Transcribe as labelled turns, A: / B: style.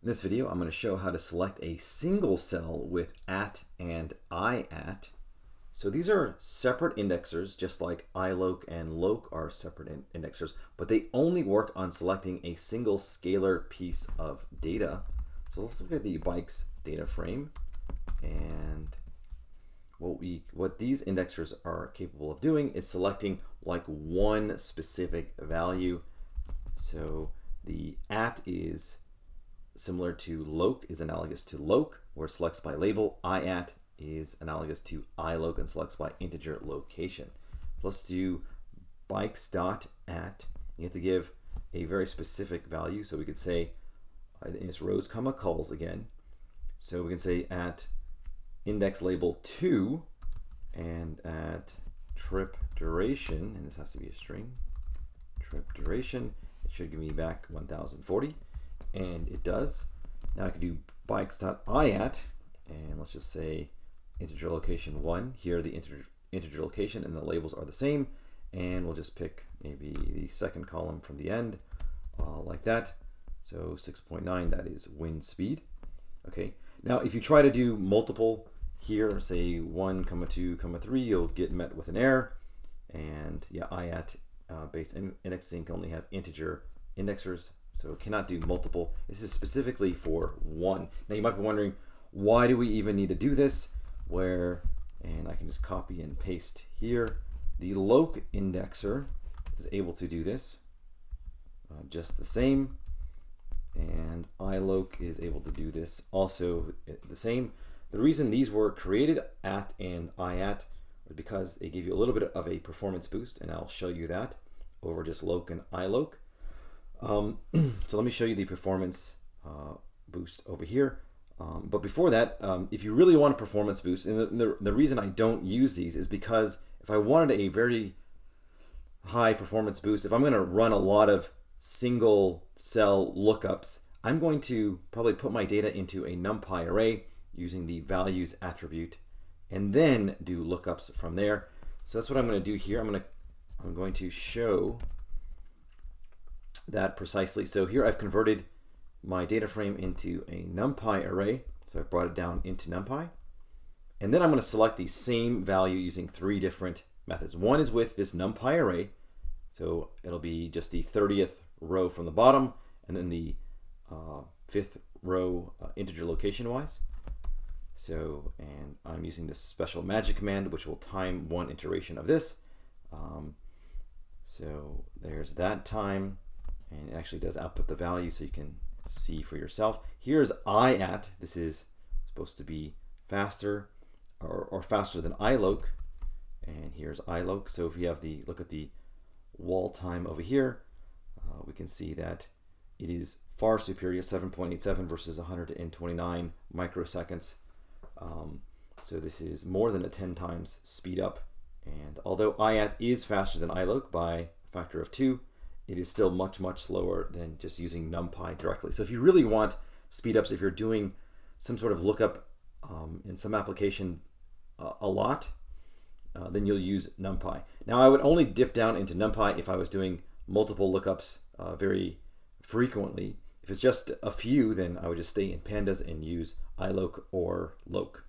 A: In this video, I'm going to show how to select a single cell with at and I@. So these are separate indexers, just like iloc and loc are separate indexers, but they only work on selecting a single scalar piece of data. So let's look at the bikes data frame, and what these indexers are capable of doing is selecting like one specific value. So the at is similar to loc, is analogous to loc, where it selects by label. I@ is analogous to iloc and selects by integer location. Let's do bikes.at. You have to give a very specific value. So we could say, in its rows, comma, calls again. So we can say at index label 2 and at trip duration, and this has to be a string, trip duration, it should give me back 1040, and it does. Now I can do bikes.I@, and let's just say integer location 1. Here the integer location and the labels are the same, and we'll just pick maybe the second column from the end, like that. So 6.9, that is wind speed. Okay, now if you try to do multiple here, say 1, 2, 3, you'll get met with an error. And yeah, I@ based indexing can only have integer indexers, so it cannot do multiple. This is specifically for 1. Now you might be wondering, why do we even need to do this? And I can just copy and paste here. The loc indexer is able to do this just the same, and iloc is able to do this also the same. The reason these were created, at and I@ was because they give you a little bit of a performance boost, and I'll show you that over just loc and iloc. So let me show you the performance boost over here. But before that, if you really want a performance boost, and the reason I don't use these is because if I wanted a very high performance boost, if I'm going to run a lot of single cell lookups, I'm going to probably put my data into a NumPy array using the values attribute, and then do lookups from there. So that's what I'm going to do here. I'm going to show that precisely. So here I've converted my data frame into a NumPy array. So I've brought it down into NumPy. And then I'm going to select the same value using 3 different methods. One is with this NumPy array. So it'll be just the 30th row from the bottom, and then the 5th row integer location wise. So, and I'm using this special magic command, which will time 1 iteration of this. So there's that time, and it actually does output the value so you can see for yourself. Here's I@. This is supposed to be faster or faster than iloc, and here's iloc. So if you have look at the wall time over here, we can see that it is far superior, 7.87 versus 129 microseconds. So this is more than a 10 times speed up. And although I@ is faster than iloc by a factor of 2, it is still much, much slower than just using NumPy directly. So if you really want speed ups, if you're doing some sort of lookup in some application a lot, then you'll use NumPy. Now I would only dip down into NumPy if I was doing multiple lookups very frequently. If it's just a few, then I would just stay in pandas and use iloc or loc.